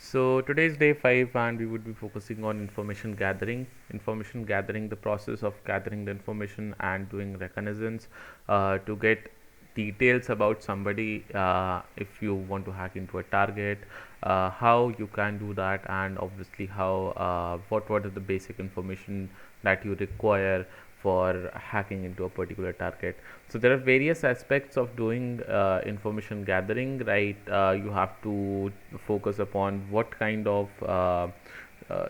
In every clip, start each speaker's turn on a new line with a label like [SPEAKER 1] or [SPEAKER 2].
[SPEAKER 1] So today is day 5 and we would be focusing on information gathering. Information gathering, the process of gathering the information and doing reconnaissance to get details about somebody if you want to hack into a target, how you can do that, and obviously how what are the basic information that you require for hacking into a particular target. So there are various aspects of doing information gathering, right? You have to focus upon what kind of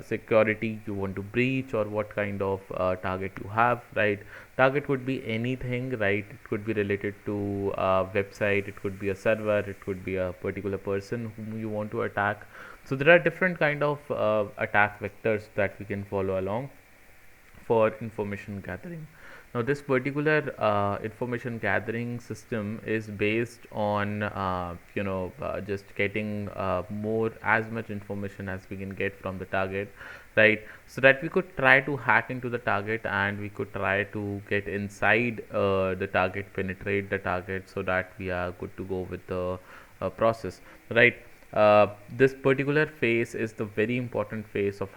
[SPEAKER 1] security you want to breach, or what kind of target you have, right? Target could be anything, right? It could be related to a website, it could be a server, it could be a particular person whom you want to attack. So there are different kind of attack vectors that we can follow along for information gathering. Now, this particular information gathering system is based on just getting more as much information as we can get from the target, right? So that we could try to hack into the target and we could try to get inside the target, penetrate the target, so that we are good to go with the process, right? This particular phase is the very important phase of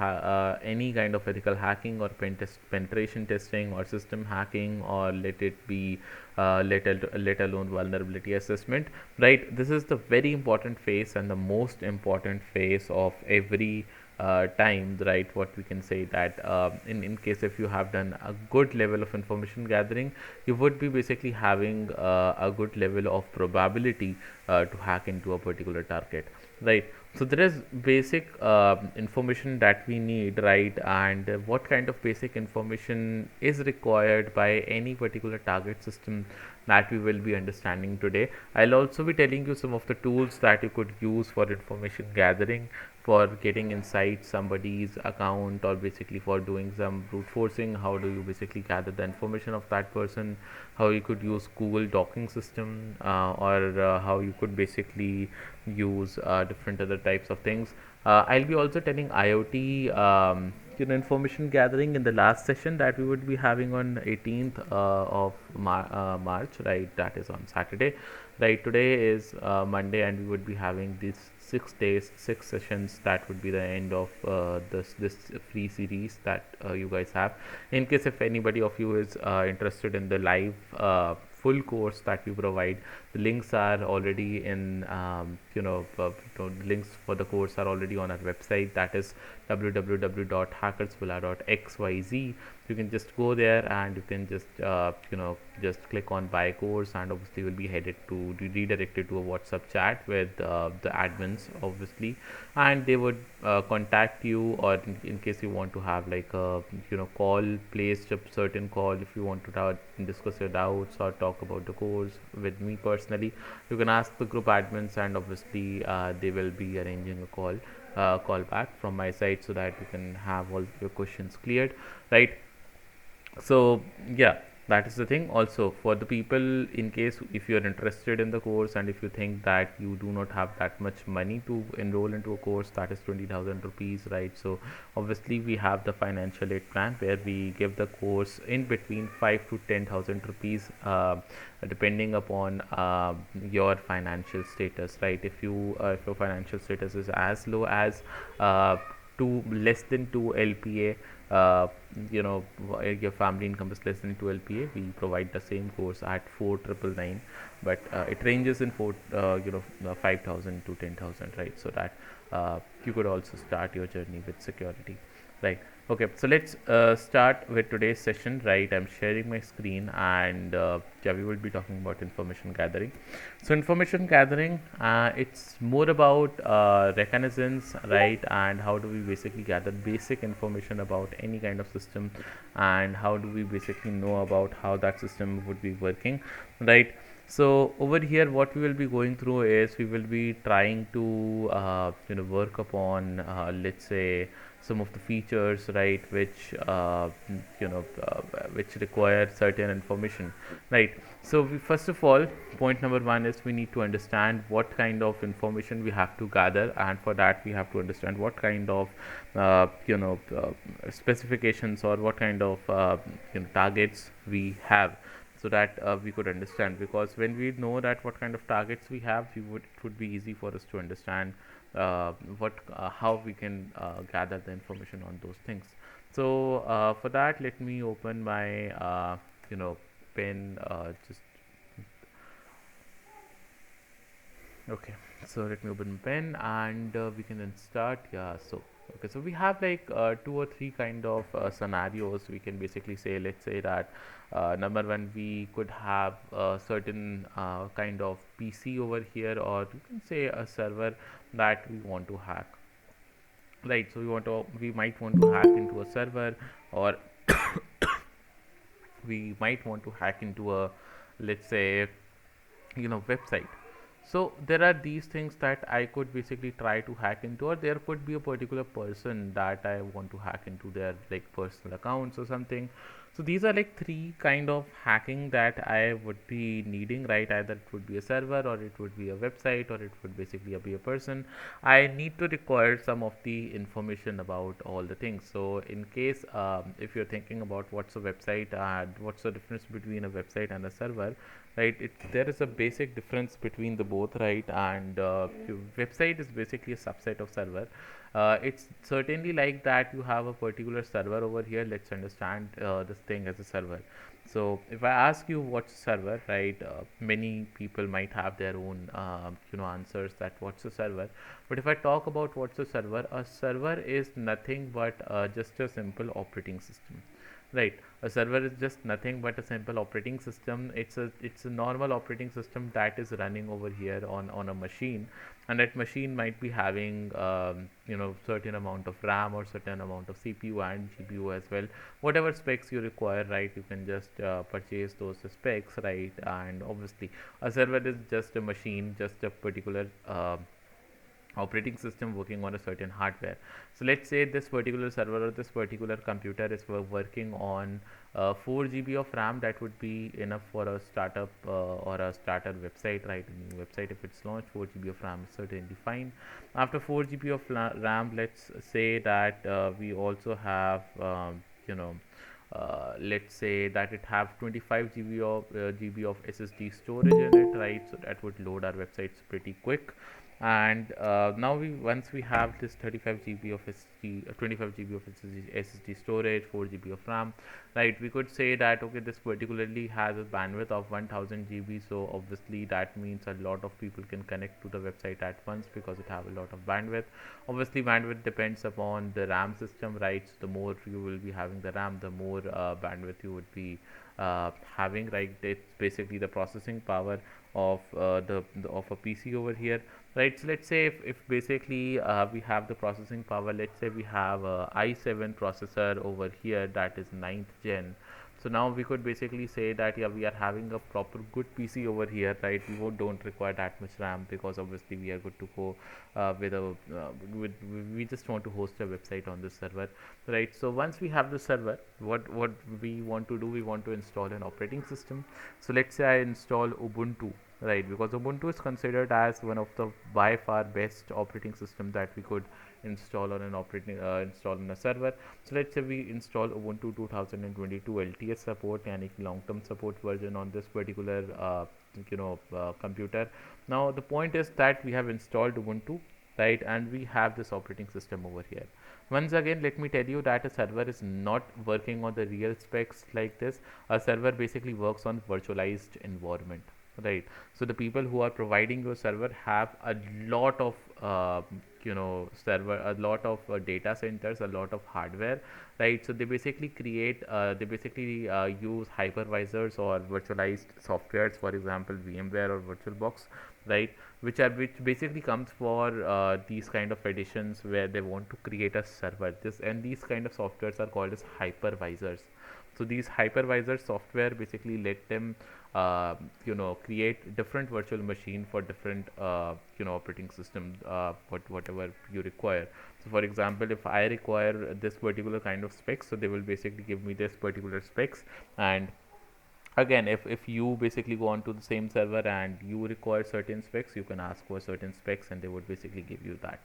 [SPEAKER 1] any kind of ethical hacking or penetration testing or system hacking, or let it be let alone vulnerability assessment, right? This is the very important phase and the most important phase of every time, right? What we can say that in case if you have done a good level of information gathering, you would be basically having a good level of probability to hack into a particular target, right? So there is basic information that we need, right? And what kind of basic information is required by any particular target system that we will be understanding today. I'll also be telling you some of the tools that you could use for information gathering, for getting inside somebody's account, or basically for doing some brute forcing. How do you basically gather the information of that person? How you could use Google docking system, or how you could basically use different other types of things. I'll be also telling IoT information gathering in the last session that we would be having on 18th of March, right? That is on Saturday, right? Today is Monday, and we would be having these 6 days, 6 sessions. That would be the end of this free series that you guys have. In case if anybody of you is interested in the live full course that we provide, the links are already in the links for the course are already on our website, that is www.hackersvilla.xyz. You can just go there and you can just just click on buy course, and obviously will be headed to redirected to a WhatsApp chat with the admins, obviously, and they would contact you, or in case you want to have like a call placed, a certain call, if you want to discuss your doubts or talk about the course with me personally, you can ask the group admins, and obviously they will be arranging a call back from my side, so that you can have all your questions cleared, right? So yeah, that is the thing. Also, for the people, in case if you are interested in the course, and if you think that you do not have that much money to enroll into a course that is 20,000 rupees, right? So obviously we have the financial aid plan, where we give the course in between 5 to 10,000 rupees, depending upon your financial status, right? If your financial status is as low as less than 2 LPA, uh, your family income is less than 2 LPA, we provide the same course at 4,999, but it ranges in 5,000 to 10,000, right? So that you could also start your journey with security, right? Okay, so let's start with today's session, right? I'm sharing my screen, and yeah, we will be talking about information gathering. So information gathering, it's more about reconnaissance, right? And how do we basically gather basic information about any kind of system, and how do we basically know about how that system would be working, right? So over here, what we will be going through is we will be trying to work upon, let's say, some of the features, right, which require certain information, right? So first of all, point number one is we need to understand what kind of information we have to gather, and for that we have to understand what kind of specifications, or what kind of targets we have, so that we could understand. Because when we know that what kind of targets we have, it would be easy for us to understand what how we can gather the information on those things. So for that, let me open my you know pen. Just okay. So let me open pen and we can then start. Yeah. So okay. So we have like two or three kind of scenarios. We can basically say, let's say that number one, we could have a certain kind of PC over here, or you can say a server that we want to hack. Right. So we might want to hack into a server, or we might want to hack into a, let's say, website. So there are these things that I could basically try to hack into, or there could be a particular person that I want to hack into their like personal accounts or something. So these are like three kind of hacking that I would be needing, right? Either it would be a server, or it would be a website, or it would basically be a person. I need to require some of the information about all the things. So in case if you're thinking about what's a website and what's the difference between a website and a server, right? There is a basic difference between the both, right? And website is basically a subset of server. It's certainly like that you have a particular server over here. Let's understand this thing as a server. So if I ask you what's a server, right, many people might have their own answers that what's a server. But if I talk about what's a server is nothing but just a simple operating system. Right, a server is just nothing but a simple operating system. It's a normal operating system that is running over here on a machine, and that machine might be having certain amount of RAM or certain amount of CPU and GPU as well. Whatever specs you require, right? You can just purchase those specs, right? And obviously, a server is just a machine, just a particular operating system working on a certain hardware. So let's say this particular server or this particular computer is working on 4 GB of RAM. That would be enough for a startup or a starter website, right? A new website, if it's launched, 4 GB of RAM is certainly fine. After 4 GB of RAM, let's say that we also have let's say that it have 25 GB of SSD storage in it, right? So that would load our websites pretty quick. And now once we have this 35 GB of SSD, 25 GB of SSD storage, 4 GB of RAM, right? We could say that okay, this particularly has a bandwidth of 1000 GB. So obviously that means a lot of people can connect to the website at once because it have a lot of bandwidth. Obviously bandwidth depends upon the RAM system, right? So the more you will be having the RAM, the more bandwidth you would be having, right? It's basically the processing power of of a PC over here, right? So let's say if basically we have the processing power, let's say we have a i7 processor over here that is 9th gen. So now we could basically say that yeah, we are having a proper good PC over here, right? We don't require that much RAM because obviously we are good to go with a we just want to host a website on this server, right? So once we have the server, what we want to do, we want to install an operating system. So let's say I install Ubuntu, right? Because Ubuntu is considered as one of the by far best operating system that we could install on an operating install on a server. So let's say we install Ubuntu 2022 LTS support and long-term support version on this particular computer. Now the point is that we have installed Ubuntu, right? And we have this operating system over here. Once again, let me tell you that a server is not working on the real specs like this. A server basically works on virtualized environment, right? So the people who are providing your server have a lot of server, a lot of data centers, a lot of hardware, right? So they basically use hypervisors or virtualized softwares, for example VMware or VirtualBox, right? Which basically comes for these kind of editions where they want to create a server. These kind of softwares are called as hypervisors. So these hypervisor software basically let them create different virtual machine for different operating system, whatever you require. So for example, if I require this particular kind of specs, so they will basically give me this particular specs, and again, if you basically go onto the same server and you require certain specs, you can ask for certain specs and they would basically give you that,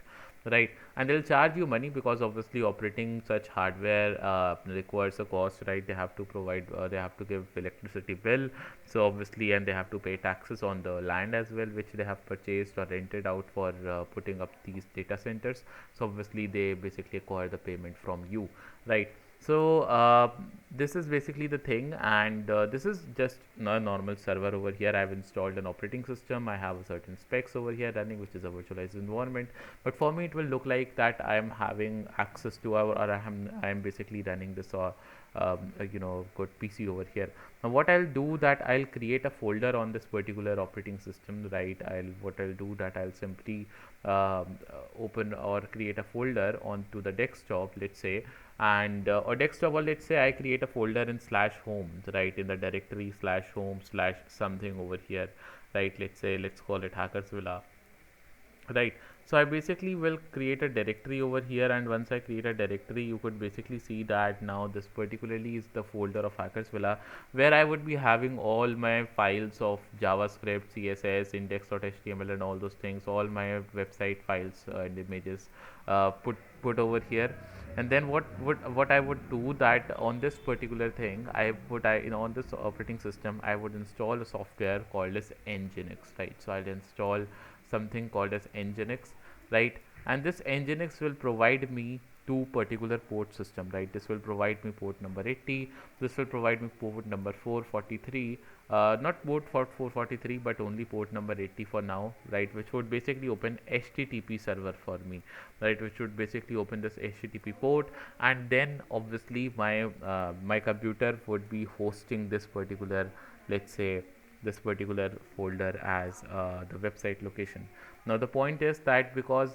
[SPEAKER 1] right? And they'll charge you money because obviously operating such hardware requires a cost, right? They have to provide, they have to give electricity bill, so obviously, and they have to pay taxes on the land as well, which they have purchased or rented out for putting up these data centers. So obviously they basically acquire the payment from you, right? So this is basically the thing, and this is just a normal server over here. I've installed an operating system. I have a certain specs over here running, which is a virtualized environment. But for me, it will look like that I am having access to our, or I am basically running this good PC over here. Now what I'll do that I'll create a folder on this particular operating system, right? I'll do that I'll simply open or create a folder onto the desktop, let's say, and or desktop, or let's say I create a folder in slash home, right, in the directory slash home slash something over here, right? Let's say, let's call it HackersVilla, right? So I basically will create a directory over here, and once I create a directory, you could basically see that now this particularly is the folder of HackersVilla, where I would be having all my files of JavaScript, CSS, index.html and all those things, all my website files and images put over here. And then what I would do that on this particular thing, on this operating system, I would install a software called as Nginx, right? So I'll install something called as Nginx, right? And this Nginx will provide me two particular port system, right? This will provide me port number 80, this will provide me port number 443, not port for 443 but only port number 80 for now, right? Which would basically open HTTP server for me, right? Which would basically open this HTTP port, and then obviously my computer would be hosting this particular, let's say, this particular folder as the website location. Now the point is that because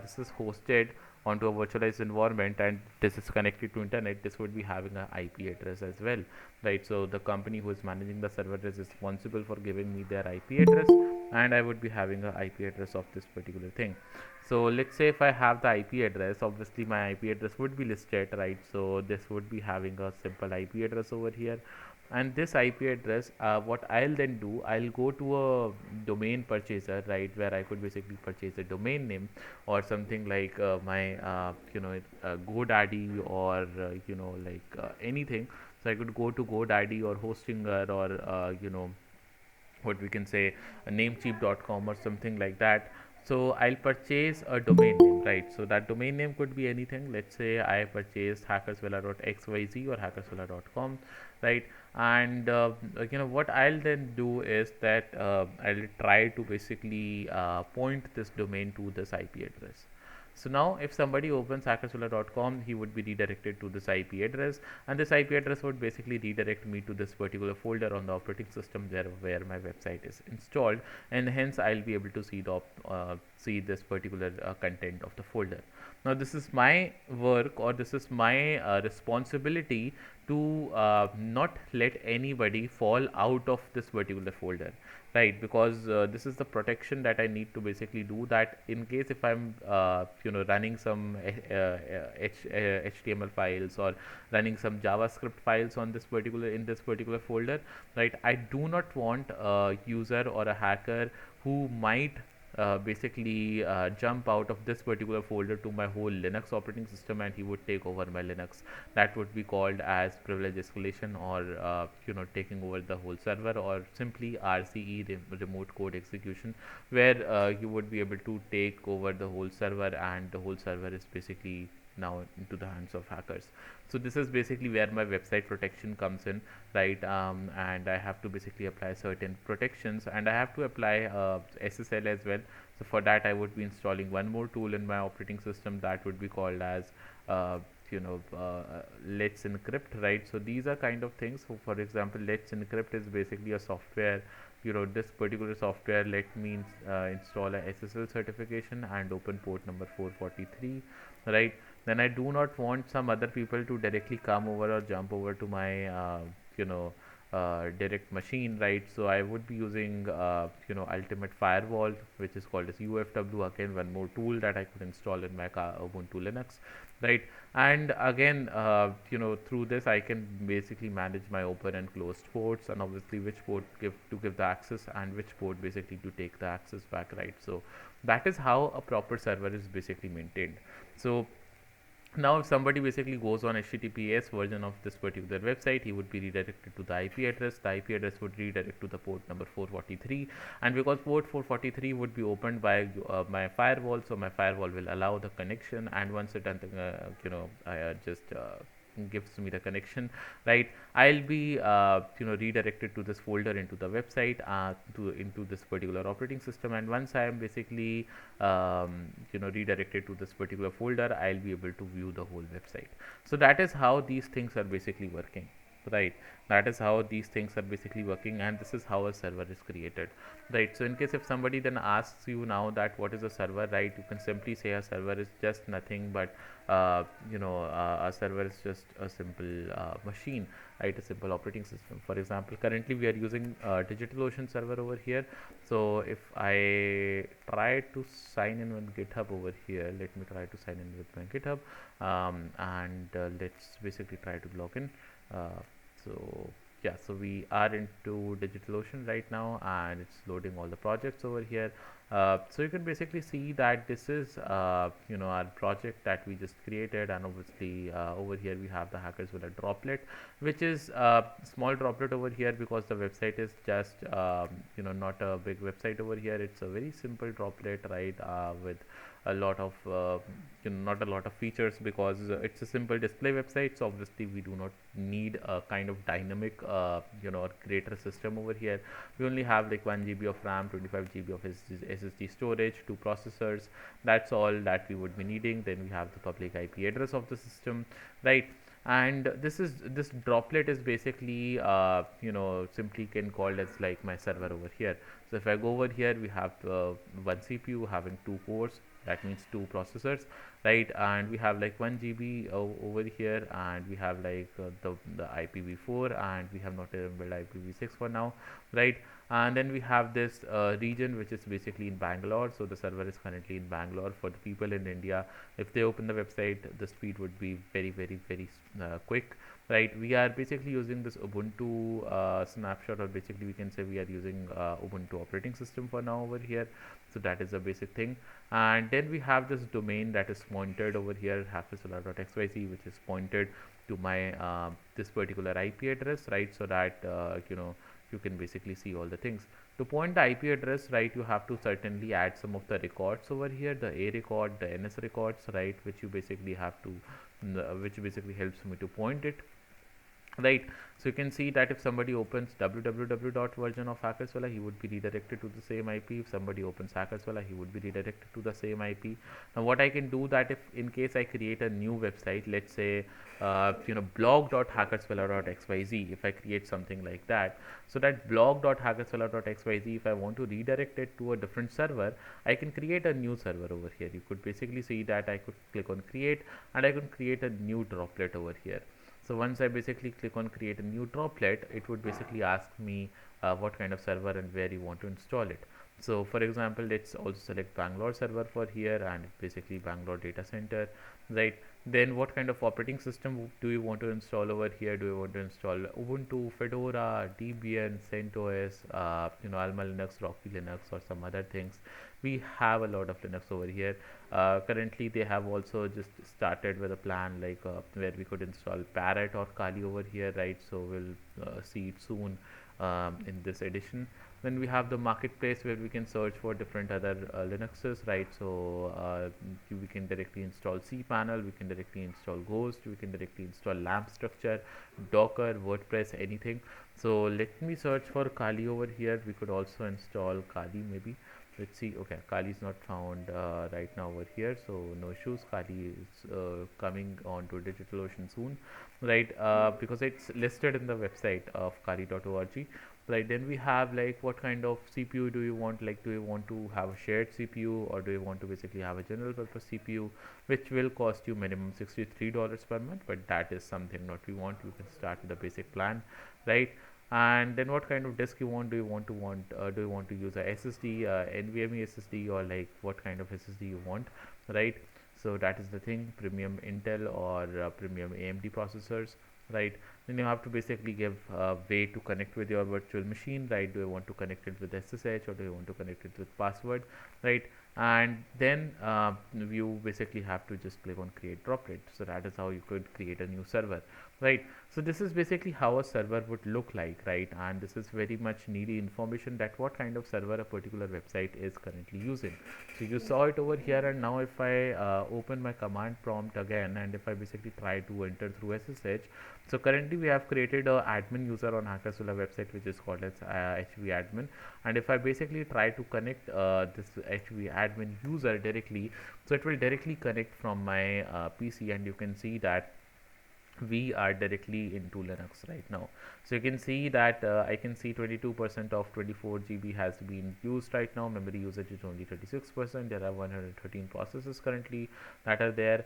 [SPEAKER 1] this is hosted onto a virtualized environment and this is connected to internet, this would be having an IP address as well, right? So the company who is managing the server is responsible for giving me their IP address, and I would be having a IP address of this particular thing. So let's say if I have the IP address, obviously my IP address would be listed, right? So this would be having a simple IP address over here, and this IP address, what I'll then do, I'll go to a domain purchaser, right, where I could basically purchase a domain name or something like my GoDaddy, or anything. So I could go to GoDaddy or Hostinger, or what we can say, namecheap.com or something like that. So I'll purchase a domain name, right? So that domain name could be anything. Let's say I purchased hackersvilla.xyz or hackersvilla.com, right? And what I'll then do is that I'll try to basically point this domain to this IP address. So now if somebody opens hackersvilla.com, he would be redirected to this IP address, and this IP address would basically redirect me to this particular folder on the operating system where my website is installed, and hence I'll be able to see this particular content of the folder. Now this is my work, or this is my responsibility to not let anybody fall out of this particular folder, right? Because this is the protection that I need to basically do, that in case if I'm running some HTML files or running some JavaScript files on this particular in this particular folder, right? I do not want a user or a hacker who might basically jump out of this particular folder to my whole Linux operating system, and he would take over my Linux. That would be called as privilege escalation, or taking over the whole server, or simply RCE, remote code execution, where you would be able to take over the whole server, and the whole server is basically now into the hands of hackers. So this is basically where my website protection comes in, right? And I have to basically apply certain protections, and I have to apply SSL as well. So for that I would be installing one more tool in my operating system, that would be called as Let's Encrypt, right? So these are kind of things. So for example, Let's Encrypt is basically a software. This particular software let me install a SSL certification and open port number 443, right? Then I do not want some other people to directly come over or jump over to my direct machine, right? So I would be using ultimate firewall, which is called as UFW, again one more tool that I could install in my Ubuntu Linux, right? And again, through this I can basically manage my open and closed ports, and obviously which port give the access and which port basically to take the access back, right? So that is how a proper server is basically maintained. So now if somebody basically goes on HTTPS version of this particular website, he would be redirected to the IP address. The IP address would redirect to the port number 443, and because port 443 would be opened by my firewall, so my firewall will allow the connection, and once it just gives me the connection, right, I'll be redirected to this folder into the website, to into this particular operating system. And once I am basically redirected to this particular folder, I'll be able to view the whole website. So that is how these things are basically working, right? That is how these things are basically working, and this is how a server is created, right? So in case if somebody then asks you now that what is a server, right, you can simply say a server is just nothing but a server is just a simple machine, right, a simple operating system. For example, currently we are using DigitalOcean server over here. So if I try to sign in with GitHub over here, let me try to sign in with my GitHub, and let's basically try to log in. So yeah, so we are into DigitalOcean right now, and it's loading all the projects over here. So you can basically see that this is our project that we just created, and obviously over here we have the HackersVilla droplet, which is a small droplet over here because the website is just not a big website over here. It's a very simple droplet, right, with a lot of not a lot of features, because it's a simple display website. So obviously we do not need a kind of dynamic or greater system over here. We only have like 1 GB of RAM, 25 GB of SSD storage, 2 processors. That's all that we would be needing. Then we have the public IP address of the system, right? And this droplet is basically simply can called as like my server over here. So if I go over here, we have one CPU having 2 cores, that means 2 processors, right? And we have like 1 GB over here, and we have like the IPv4, and we have not enabled IPv6 for now, right? And then we have this region which is basically in Bangalore. So the server is currently in Bangalore. For the people in India, if they open the website, the speed would be very quick, right? We are basically using this Ubuntu snapshot, or basically we can say we are using Ubuntu operating system for now over here. So that is a basic thing. And then we have this domain that is pointed over here, HackersVilla.xyz, which is pointed to my this particular IP address, right? So that you can basically see all the things. To point the IP address, right, you have to certainly add some of the records over here, the A record, the NS records, right, which you basically have to which basically helps me to point it, right? So you can see that if somebody opens www.version of HackersVilla, he would be redirected to the same IP. If somebody opens HackersVilla, he would be redirected to the same IP. Now what I can do, that if in case I create a new website, let's say blog.hackersvilla.xyz, if I create something like that, so that blog.hackersvilla.xyz, if I want to redirect it to a different server, I can create a new server over here. You could basically see that I could click on create, and I could create a new droplet over here. So once I basically click on create a new droplet, it would basically ask me what kind of server and where you want to install it. So for example, let's also select Bangalore server for here, and basically Bangalore data center, right? Then what kind of operating system do you want to install over here? Do you want to install Ubuntu, Fedora, Debian, CentOS, Alma Linux, Rocky Linux, or some other things? We have a lot of Linux over here. Currently they have also just started with a plan like where we could install Parrot or Kali over here, right? So we'll see it soon in this edition. Then we have the marketplace where we can search for different other Linuxes, right? So we can directly install cPanel, we can directly install Ghost, we can directly install LAMP structure, Docker, WordPress, anything. So let me search for Kali over here. We could also install Kali maybe. Let's see. Okay, Kali is not found right now over here, so no issues. Kali is coming on to DigitalOcean soon, right? Because it's listed in the website of kali.org, right? Then we have like what kind of CPU do you want? Like, do you want to have a shared CPU, or do you want to basically have a general purpose CPU, which will cost you minimum $63 per month? But that is something not we want. You can start with a basic plan, right? And then what kind of disk you want. Do you want to use a SSD, NVMe SSD, or like what kind of SSD you want, right? So that is the thing, premium Intel or premium AMD processors, right? Then you have to basically give a way to connect with your virtual machine, right? Do you want to connect it with SSH, or do you want to connect it with password, right? And then you basically have to just click on create droplet. So that is how you could create a new server, right? So this is basically how a server would look like, right? And this is very much needy information, that what kind of server a particular website is currently using. So you saw it over here, and now if I open my command prompt again, and if I basically try to enter through SSH, so currently we have created a admin user on HackersVilla website, which is called as HV admin. And if I basically try to connect this HV admin user directly, so it will directly connect from my PC, and you can see that we are directly into Linux right now. So you can see that I can see 22% of 24 GB has been used right now. Memory usage is only 36%. There are 113 processes currently that are there.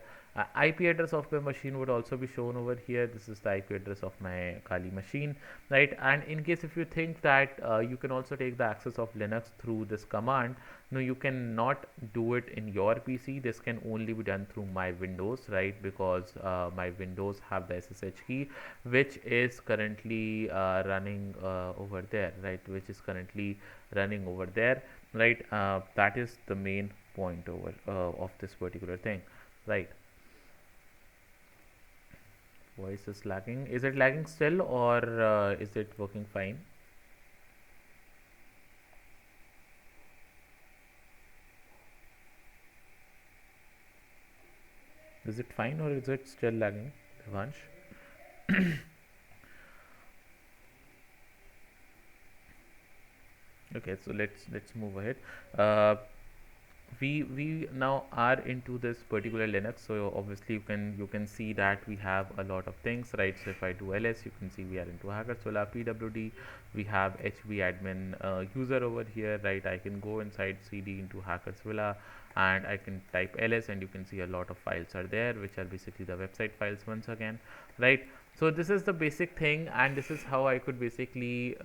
[SPEAKER 1] IP address of my machine would also be shown over here. This is the IP address of my Kali machine, right? And in case if you think that you can also take the access of Linux through this command, no, you cannot do it in your PC. This can only be done through my Windows, right? Because my Windows have the SSH key, which is currently running over there, right? Which is currently running over there, right? That is the main point over of this particular thing, right? Voice is lagging. Is it lagging still, or is it working fine? Is it fine, or is it still lagging, Devansh? Okay, so let's move ahead. uh, we now are into this particular Linux. So obviously you can see that we have a lot of things, right? So if I do ls, you can see we are into HackerVilla pwd. We have HV admin user over here, right? I can go inside cd into HackersVilla, and I can type ls, and you can see a lot of files are there, which are basically the website files once again, right? So this is the basic thing, and this is how I could basically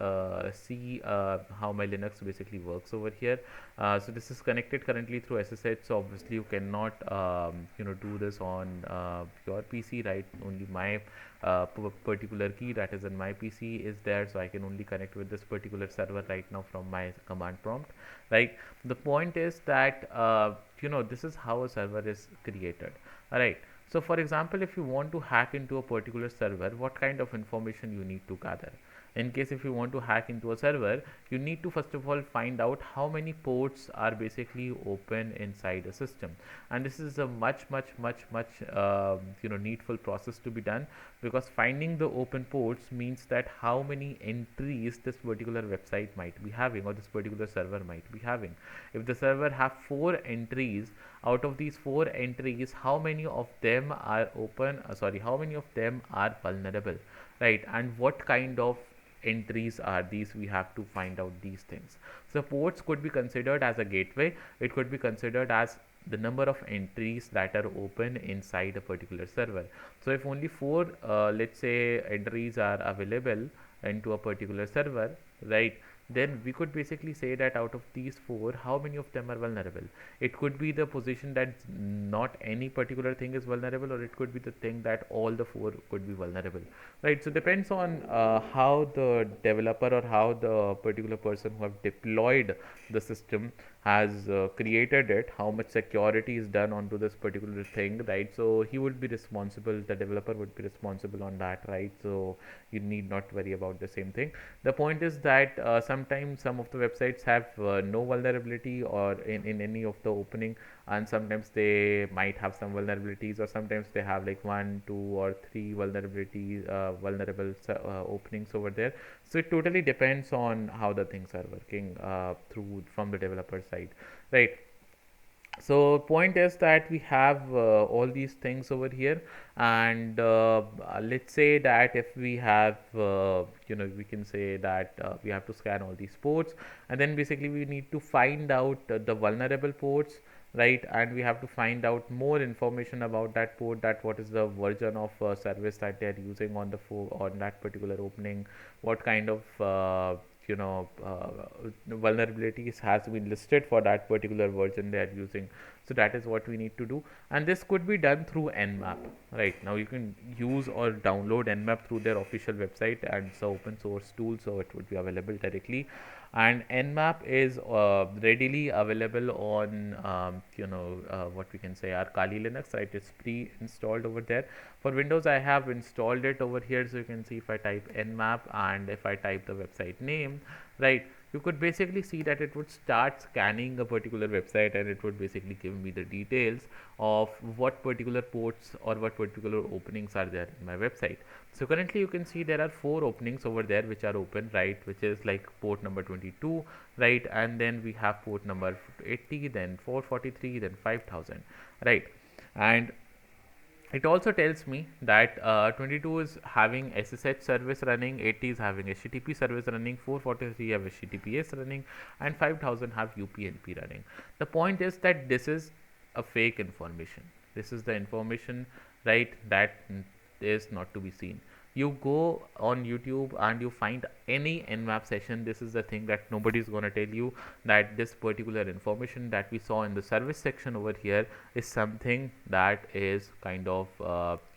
[SPEAKER 1] see how my Linux basically works over here. So this is connected currently through SSH. So obviously you cannot do this on your PC, right? Only my particular key that is in my PC is there, so I can only connect with this particular server right now from my command prompt, right? The point is that this is how a server is created, all right? So for example, if you want to hack into a particular server, what kind of information you need to gather? In case if you want to hack into a server, you need to first of all find out how many ports are basically open inside a system. And this is a much needful process to be done, because finding the open ports means that how many entries this particular website might be having, or this particular server might be having. If the server have 4 entries, out of these 4 entries, how many of them are open, how many of them are vulnerable, right? And what kind of entries are these? We have to find out these things. So ports could be considered as a gateway. It could be considered as the number of entries that are open inside a particular server. So if only 4 let's say entries are available into a particular server, right, then we could basically say that out of these 4, how many of them are vulnerable. It could be the position that not any particular thing is vulnerable, or it could be the thing that all the 4 could be vulnerable, right? So depends on how the developer, or how the particular person who have deployed the system has created it, how much security is done onto this particular thing, right? So he would be responsible, the developer would be responsible on that, right? So you need not worry about the same thing. The point is that sometimes some of the websites have no vulnerability, or in any of the opening, and sometimes they might have some vulnerabilities, or sometimes they have like 1, 2, or 3 vulnerabilities, vulnerable openings over there. So it totally depends on how the things are working through from the developer side, right? So point is that we have all these things over here, and let's say that if we have we can say that we have to scan all these ports, and then basically we need to find out the vulnerable ports, right? And we have to find out more information about that port, that what is the version of service that they are using on the on that particular opening, what kind of vulnerabilities has been listed for that particular version they are using. So that is what we need to do, and this could be done through nmap. Right now you can use or download nmap through their official website, and it's an open source tool, so it would be available directly. And nmap is readily available on what we can say, our Kali Linux, right? It's pre-installed over there. For Windows I have installed it over here, so you can see if I type nmap and if I type the website name, right, you could basically see that it would start scanning a particular website, and it would basically give me the details of what particular ports or what particular openings are there in my website. So currently you can see there are 4 openings over there which are open, right, which is like port number 22, right, and then we have port number 80, then 443, then 5000, right. And it also tells me that 22 is having SSH service running, 80 is having HTTP service running, 443 have HTTPS running, and 5000 have UPnP running. The point is that this is a fake information. This is the information, right, that is not to be seen. You go on YouTube and you find any nmap session, this is the thing that nobody is going to tell you, that this particular information that we saw in the service section over here is something that is kind of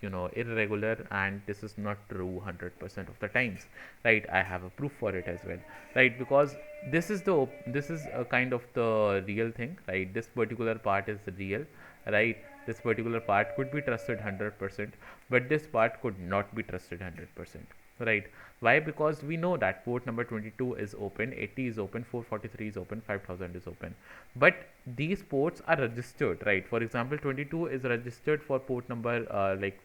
[SPEAKER 1] irregular, and this is not true 100% of the times, right. I have a proof for it as well, right, because this is a kind of the real thing, right. This particular part is real, right. This particular part could be trusted 100%, but this part could not be trusted 100%, right. Why? Because we know that port number 22 is open, 80 is open, 443 is open, 5000 is open, but these ports are registered, right. For example, 22 is registered for port number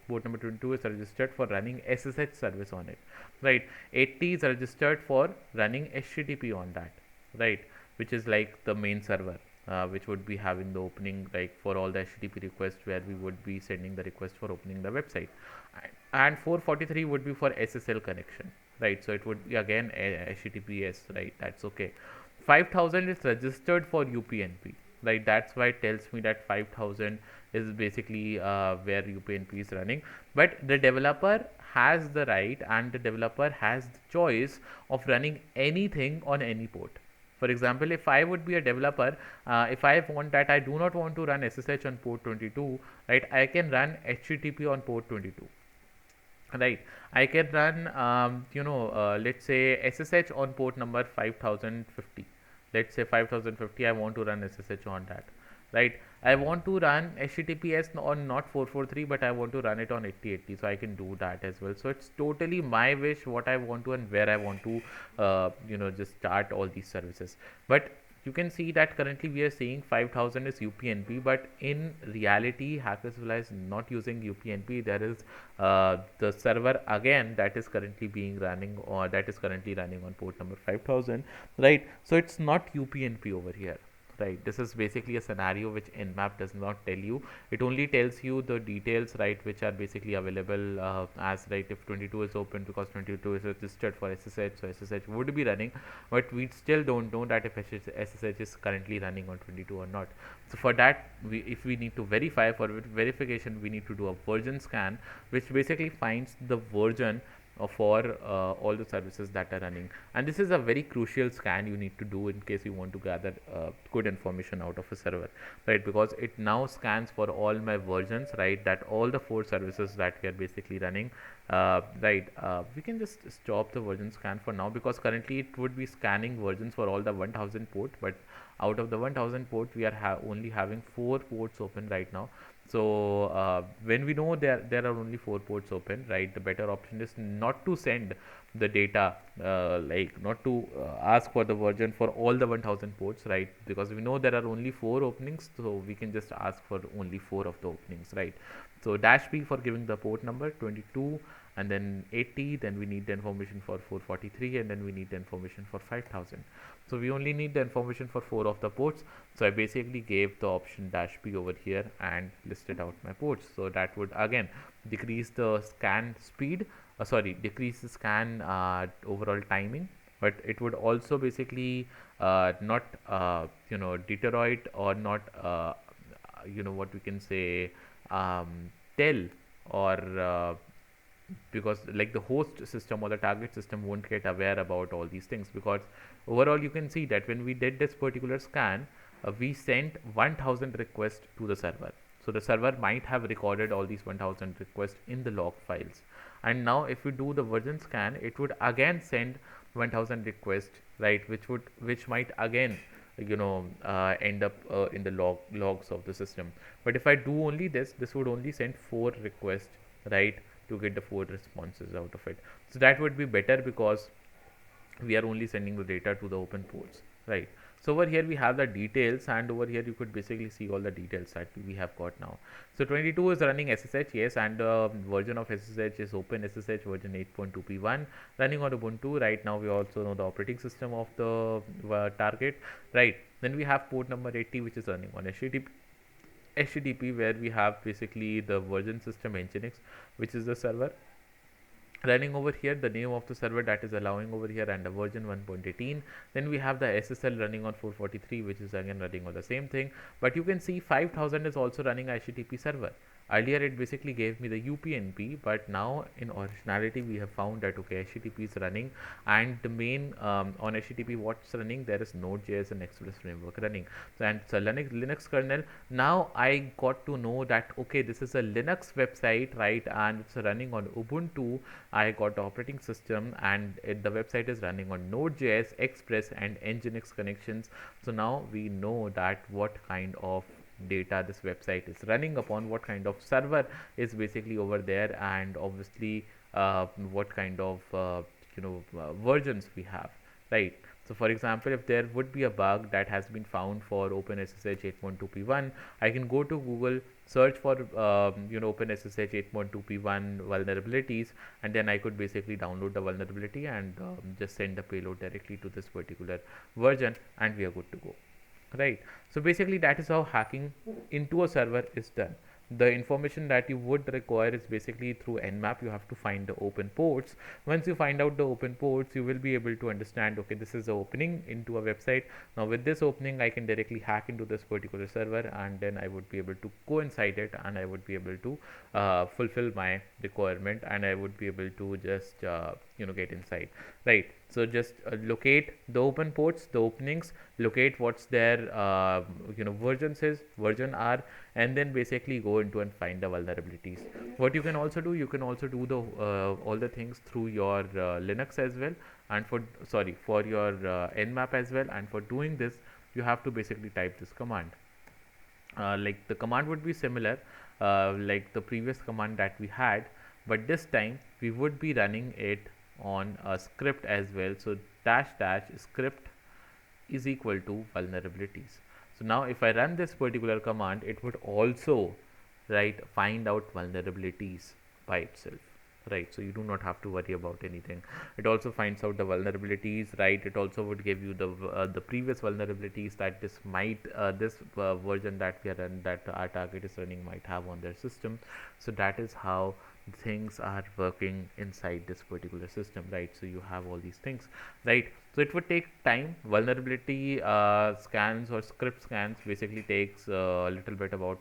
[SPEAKER 1] port number 22 is registered for running SSH service on it, right. 80 is registered for running HTTP on that, right, which is like the main server, which would be having the opening, like for all the HTTP requests where we would be sending the request for opening the website, and 443 would be for SSL connection, right. So it would be again HTTPS, right. That's okay. 5000 is registered for UPnP, right. That's why it tells me that 5000 is basically where UPnP is running, but the developer has the right and the developer has the choice of running anything on any port. For example, if I would be a developer, if I want that I do not want to run SSH on port 22, right, I can run HTTP on port 22, right. I can run let's say SSH on port number 5050. Let's say 5050 I want to run SSH on that, right. I want to run HTTPS on not 443, but I want to run it on 8080, so I can do that as well. So it's totally my wish what I want to and where I want to just start all these services. But you can see that currently we are seeing 5000 is UPnP, but in reality HackersVilla is not using UPnP. There is the server again that is currently being running, or that is currently running on port number 5000, right. So it's not UPnP over here, right. This is basically a scenario which nmap does not tell you. It only tells you the details, right, which are basically available as, right, if 22 is open, because 22 is registered for SSH, so SSH would be running, but we still don't know that if SSH is currently running on 22 or not. So for that, if we need to verify, for verification we need to do a version scan, which basically finds the version for all the services that are running, and this is a very crucial scan you need to do in case you want to gather good information out of a server, right, because it now scans for all my versions, right, that all the 4 services that we are basically running, right. We can just stop the version scan for now, because currently it would be scanning versions for all the 1000 port, but out of the 1000 port we are only having 4 ports open right now. So when we know there are only 4 ports open, right, the better option is not to send the data, like not to ask for the version for all the 1000 ports, right, because we know there are only 4 openings, so we can just ask for only 4 of the openings, right. So -p for giving the port number 22, and then 80, then we need the information for 443, and then we need the information for 5000. So we only need the information for 4 of the ports, so I basically gave the option -p over here and listed out my ports. So that would again decrease the scan speed, decrease the scan overall timing, but it would also basically not deter it, or not what we can say, tell, or because like the host system or the target system won't get aware about all these things, because overall you can see that when we did this particular scan, we sent 1000 requests to the server. So the server might have recorded all these 1000 requests in the log files, and now if we do the version scan, it would again send 1000 requests, right, which might again end up in the logs of the system. But if I do only this would only send 4 requests, right, to get the 4 responses out of it. So that would be better, because we are only sending the data to the open ports, right? So over here we have the details, and over here you could basically see all the details that we have got now. So 22 is running SSH, yes, and the version of SSH is Open SSH version 8.2p1 running on Ubuntu. Right now we also know the operating system of the target, right? Then we have port number 80, which is running on HTTP, where we have basically the version system Nginx, which is the server running over here, the name of the server that is allowing over here, and the version 1.18. Then we have the SSL running on 443, which is again running on the same thing. But you can see 5000 is also running HTTP server. Earlier it basically gave me the UPnP, but now in originality we have found that okay, HTTP is running, and the main on HTTP what's running, there is Node.js and Express framework running. So and it's a Linux kernel. Now I got to know that okay, this is a Linux website, right, and it's running on Ubuntu. I got the operating system, and the website is running on Node.js, Express, and Nginx connections. So now we know that what kind of data this website is running upon, what kind of server is basically over there, and obviously what kind of versions we have, right? So for example, if there would be a bug that has been found for OpenSSH 8.2p1, I can go to Google, search for OpenSSH 8.2p1 vulnerabilities, and then I could basically download the vulnerability and just send the payload directly to this particular version, and we are good to go, right? So basically that is how hacking into a server is done. The information that you would require is basically through nmap. You have to find the open ports. Once you find out the open ports, you will be able to understand okay, this is the opening into a website. Now with this opening I can directly hack into this particular server, and then I would be able to go inside it, and I would be able to fulfill my requirement, and I would be able to just get inside, right? So just locate the open ports, the openings, locate what's their version are, and then basically go into and find the vulnerabilities. What you can also do, the all the things through your Linux as well, and for your nmap as well. And for doing this, you have to basically type this command. Like the command would be similar like the previous command that we had, but this time we would be running it on a script as well. So -- script is equal to vulnerabilities. So now if I run this particular command, it would also find out vulnerabilities by itself, right? So you do not have to worry about anything. It also finds out the vulnerabilities, right? It also would give you the previous vulnerabilities that this version that we are running, that our target is running, might have on their system. So that is how things are working inside this particular system, right? So you have all these things, right? So it would take time. Vulnerability scans or script scans basically takes a little bit, about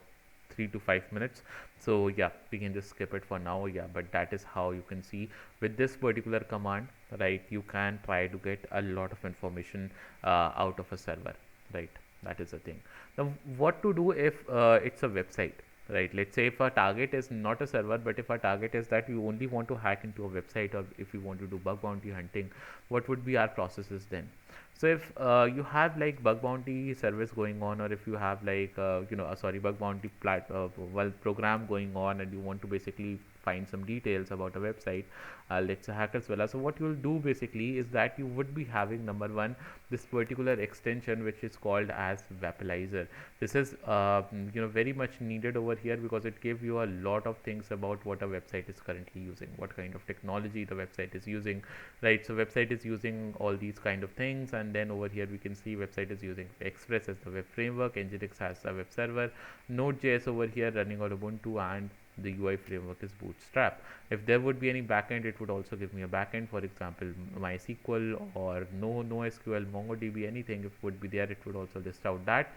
[SPEAKER 1] 3 to 5 minutes. So yeah, we can just skip it for now. Yeah, but that is how you can see with this particular command, right? You can try to get a lot of information out of a server, right? That is the thing. Now what to do if it's a website, right? Let's say if our target is not a server, but if our target is that we only want to hack into a website, or if we want to do bug bounty hunting, what would be our processes then? So if you have like bug bounty service going on, or if you have like bug bounty program going on, and you want to basically find some details about a website, let's say HackersVilla. So what you will do basically is that you would be having, number one, this particular extension which is called as Vapalizer. This is very much needed over here, because it gives you a lot of things about what a website is currently using, what kind of technology the website is using, right? So website is using all these kind of things, and then over here we can see website is using Express as the web framework, Nginx has a web server, Node.js over here running on Ubuntu, and the UI framework is Bootstrap. If there would be any backend, it would also give me a backend, for example MySQL or NoSQL, MongoDB, anything if would be there, it would also list out that.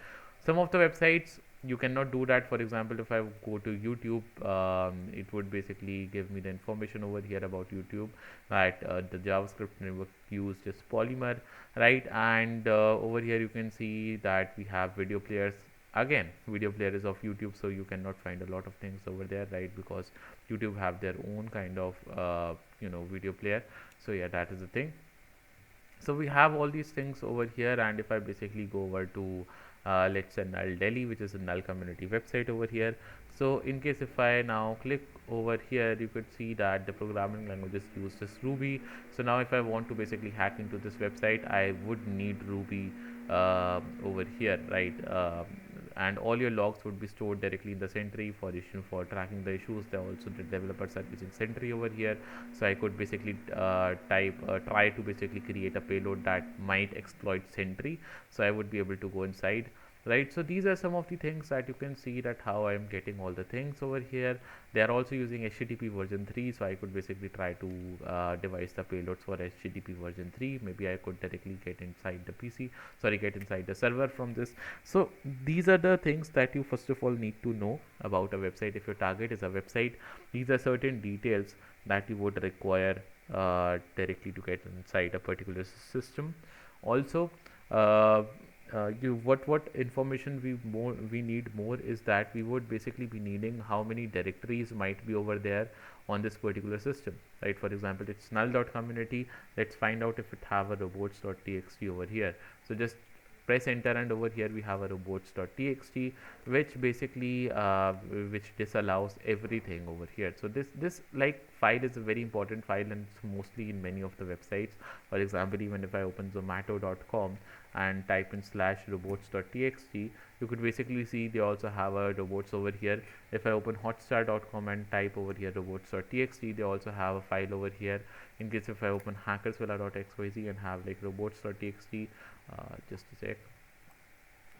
[SPEAKER 1] Some of the websites you cannot do that. For example, if I go to YouTube, it would basically give me the information over here about YouTube, that the JavaScript framework used is Polymer, right? And over here you can see that we have video players. Again, video player is of YouTube, so you cannot find a lot of things over there, right? Because YouTube have their own kind of video player. So yeah, that is the thing. So we have all these things over here, and if I basically go over to let's say Null Delhi, which is a Null community website over here. So in case if I now click over here, you could see that the programming languages used is Ruby. So now if I want to basically hack into this website, I would need Ruby over here, right? And all your logs would be stored directly in the Sentry for tracking the issues. There also the developers are using Sentry over here, so I could basically try to basically create a payload that might exploit Sentry, so I would be able to go inside, right? So these are some of the things that you can see that how I am getting all the things over here. They are also using HTTP version 3, so I could basically try to devise the payloads for HTTP version 3. Maybe I could directly get inside the PC, sorry, get inside the server from this. So these are the things that you first of all need to know about a website. If your target is a website, these are certain details that you would require directly to get inside a particular system. Also, what information we need more is that we would basically be needing how many directories might be over there on this particular system, right? For example, it's null.community. Let's find out if it have a robots.txt over here. So just press enter, and over here we have a robots.txt, which basically which disallows everything over here. So this like file is a very important file, and it's mostly in many of the websites. For example, even if I open zomato.com and type in /robots.txt, you could basically see they also have a robots over here. If I open hotstar.com and type over here robots.txt, they also have a file over here. In case if I open HackersVilla.xyz and have like robots.txt, just a sec.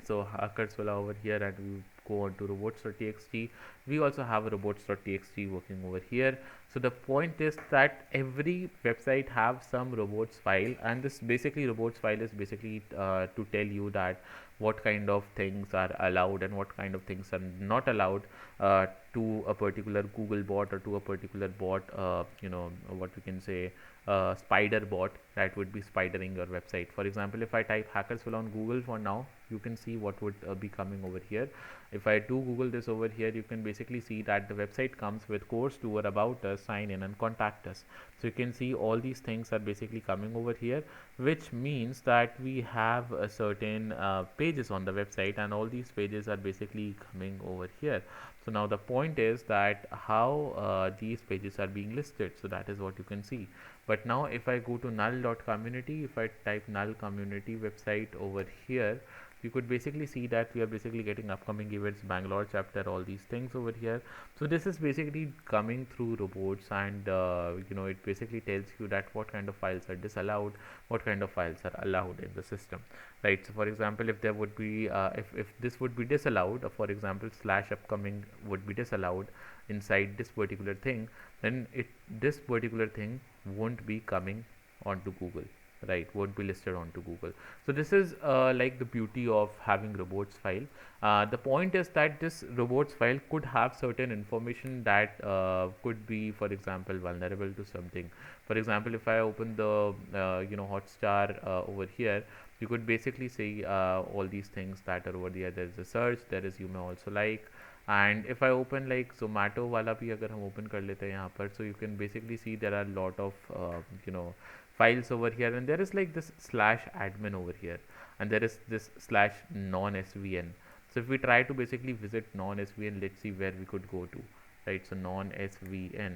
[SPEAKER 1] So HackersVilla over here, and we go on to robots.txt. We also have a robots.txt working over here. So the point is that every website have some robots file, and this basically robots file is basically to tell you that what kind of things are allowed and what kind of things are not allowed to a particular Google bot or to a particular bot, what we can say, spider bot that would be spidering your website. For example, if I type HackersVilla on Google for now, you can see what would be coming over here. If I do Google this over here, you can basically see that the website comes with course, tour, about us, sign in, and contact us. So you can see all these things are basically coming over here, which means that we have a certain pages on the website, and all these pages are basically coming over here. So now the point is that how these pages are being listed. So that is what you can see. But now if I go to null.community, if I type null community website over here, you could basically see that we are basically getting upcoming events, Bangalore chapter, all these things over here. So this is basically coming through robots, and it basically tells you that what kind of files are disallowed, what kind of files are allowed in the system, right? So for example, if there would be if this would be disallowed, for example /upcoming would be disallowed inside this particular thing, then this particular thing won't be coming onto Google, right? Won't be listed onto Google. So this is like the beauty of having robots file. The point is that this robots file could have certain information that could be, for example, vulnerable to something. For example, if I open the Hotstar over here, you could basically see all these things that are over there. There is a search, there is you may also like, and if I open like Zomato वाला भी अगर हम open कर लेते हैं यहाँ पर, so you can basically see there are a lot of files over here, and there is like this /admin over here, and there is this /non-svn. So if we try to basically visit non-svn, let's see where we could go to, right? So non-svn.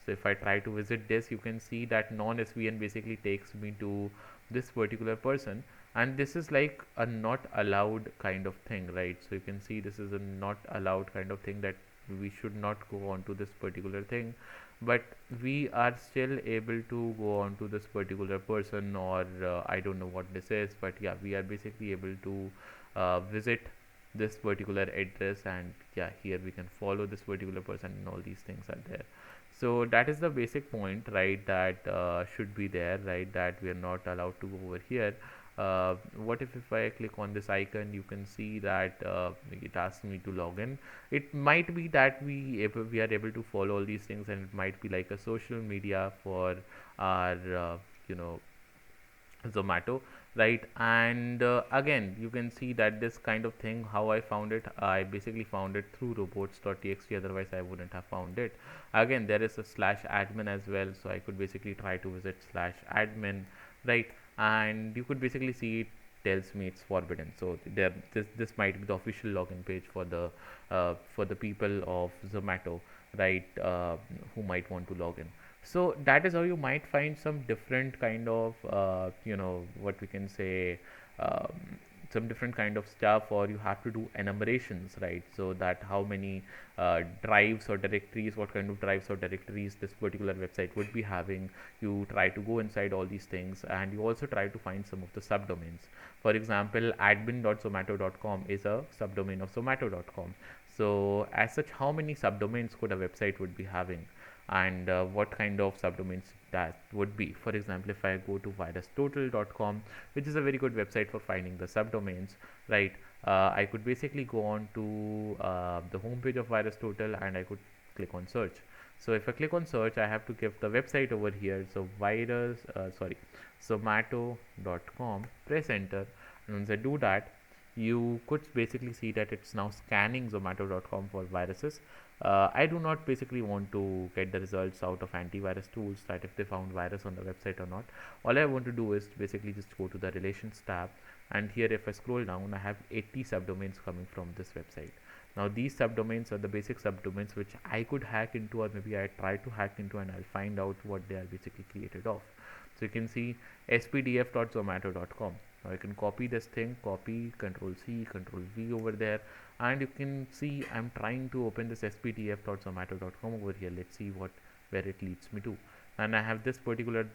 [SPEAKER 1] So if I try to visit this, you can see that non-svn basically takes me to this particular person, and this is like a not allowed kind of thing, right? So you can see this is a not allowed kind of thing, that we should not go on to this particular thing, but we are still able to go on to this particular person, or I don't know what this is, but yeah, we are basically able to visit this particular address, and yeah, here we can follow this particular person, and all these things are there. So that is the basic point, right? That should be there, right? That we are not allowed to go over here. what if I click on this icon, you can see that it asks me to log in. It might be that we are able to follow all these things, and it might be like a social media for our you know Zomato, right? And again, you can see that this kind of thing, how I found it, I basically found it through robots.txt, otherwise I wouldn't have found it. Again, there is a slash admin as well, so I could basically try to visit slash admin, right? And you could basically see it tells me it's forbidden. So there, this might be the official login page for the people of Zomato, right? Who might want to log in. So that is how you might find some different kind of what we can say, some different kind of stuff, or you have to do enumerations, right? So that how many drives or directories, what kind of drives or directories this particular website would be having. You try to go inside all these things, and you also try to find some of the subdomains. For example, admin.zomato.com is a subdomain of zomato.com. So as such, how many subdomains could a website would be having, and what kind of subdomains that would be. For example, if I go to virustotal.com, which is a very good website for finding the subdomains, right? I could basically go on to the homepage of VirusTotal, and I could click on search. So if I click on search, I have to give the website over here. So zomato.com, press enter, and once I do that, you could basically see that it's now scanning zomato.com for viruses. I do not basically want to get the results out of antivirus tools, that if they found virus on the website or not. All I want to do is basically just go to the relations tab, and here if I scroll down, I have 80 subdomains coming from this website. Now these subdomains are the basic subdomains which I could hack into, or maybe I try to hack into, and I'll find out what they are basically created of. So you can see spdf.zomato.com. Now I can copy this thing, copy, Control C, Control V over there, and you can see I'm trying to open this spdf.zomato.com over here. Let's see where it leads me to. And I have this particular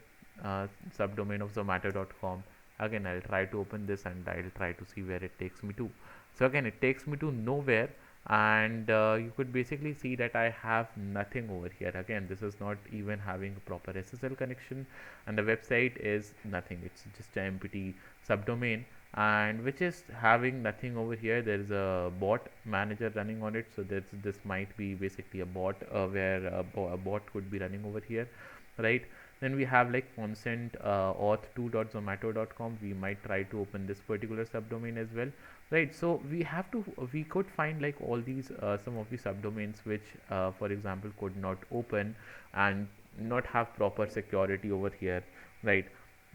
[SPEAKER 1] subdomain of zomato.com. Again, I'll try to open this, and I'll try to see where it takes me to. So again, it takes me to nowhere, and you could basically see that I have nothing over here. Again, this is not even having a proper SSL connection, and the website is nothing. It's just an empty subdomain, and which is having nothing over here. There is a bot manager running on it, so this might be basically a bot, where a bot could be running over here, right? Then we have like consent auth2.zomato.com. We might try to open this particular subdomain as well, right? So we could find like all these some of the subdomains which for example could not open and not have proper security over here, right?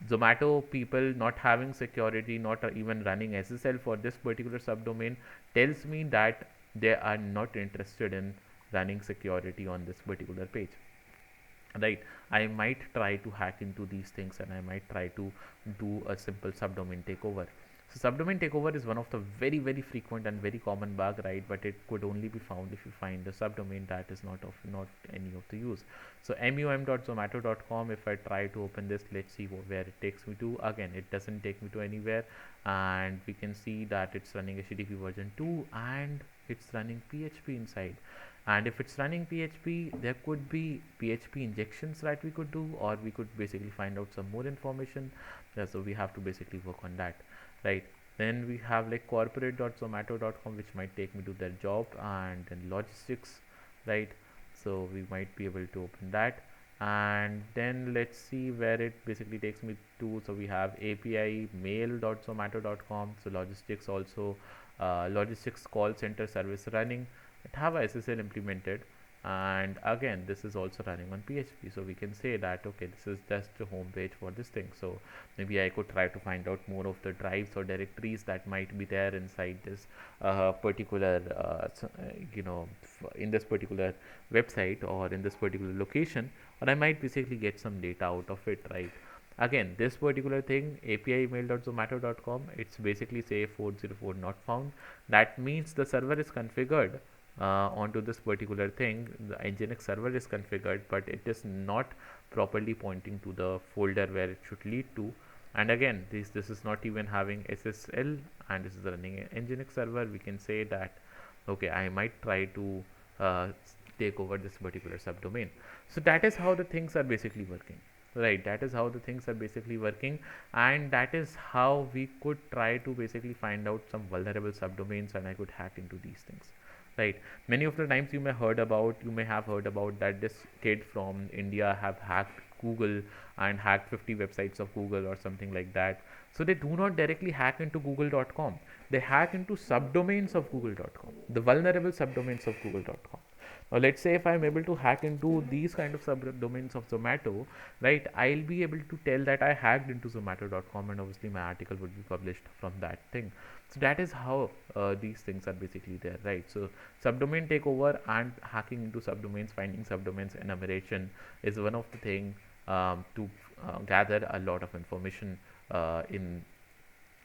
[SPEAKER 1] Zomato people not having security, not even running SSL for this particular subdomain, tells me that they are not interested in running security on this particular page, right? I might try to hack into these things, and I might try to do a simple subdomain takeover. So subdomain takeover is one of the very frequent and very common bug, right? But it could only be found if you find a subdomain that is not any of the use. So mum.zomato.com, if I try to open this, let's see where it takes me to. Again, it doesn't take me to anywhere, and we can see that it's running HTTP version 2, and it's running PHP inside. And if it's running PHP, there could be PHP injections that we could do, or we could basically find out some more information. So we have to basically work on that, right? Then we have like corporate.zomato.com, which might take me to their job, and then logistics, right? So we might be able to open that, and then let's see where it basically takes me to. So we have API mail.zomato.com. So logistics also, logistics call center service running. It have a SSL implemented, and again this is also running on PHP. So we can say that okay, this is just the home page for this thing. So maybe I could try to find out more of the drives or directories that might be there inside this particular in this particular website, or in this particular location, or I might basically get some data out of it, right? Again, this particular thing, API mail.zomato.com, it's basically say 404 not found. That means the server is configured onto this particular thing. The Nginx server is configured, but it is not properly pointing to the folder where it should lead to. And again, this is not even having SSL, and this is running an Nginx server. We can say that okay, I might try to take over this particular subdomain. So that is how the things are basically working, right? That is how the things are basically working, and that is how we could try to basically find out some vulnerable subdomains, and I could hack into these things, right? Many of the times you may have heard about that this kid from India have hacked Google and hacked 50 websites of Google or something like that. So they do not directly hack into google.com, they hack into subdomains of google.com, the vulnerable subdomains of google.com. Now let's say if I'm able to hack into these kind of subdomains of Zomato, right, I'll be able to tell that I hacked into zomato.com, and obviously my article would be published from that thing. So that is how these things are basically there, right? So subdomain takeover and hacking into subdomains, finding subdomains enumeration is one of the thing to gather a lot of information in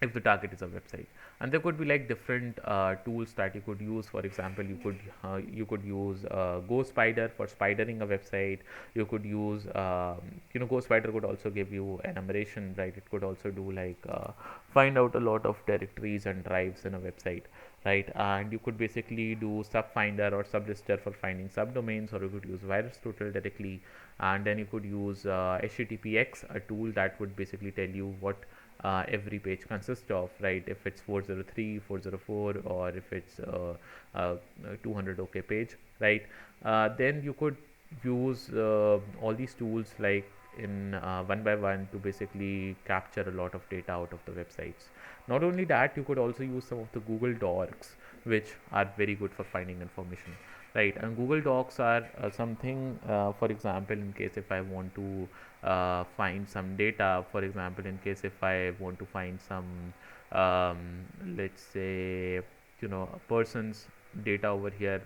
[SPEAKER 1] if the target is a website. And there could be like different tools that you could use. For example, you could use Go Spider for spidering a website. You could use Go Spider could also give you enumeration, right? It could also do like find out a lot of directories and drives in a website, right? And you could basically do subfinder or sublister for finding subdomains, or you could use VirusTotal directly, and then you could use HTTPX, a tool that would basically tell you what every page consists of, right? If it's 403, 404, or if it's a 200 OK page, right? Then you could use all these tools like in one by one to basically capture a lot of data out of the websites. Not only that, you could also use some of the Google Docs, which are very good for finding information, right? And Google Docs are something, for example, in case if I want to find some data, for example, in case if I want to find some let's say a person's data over here,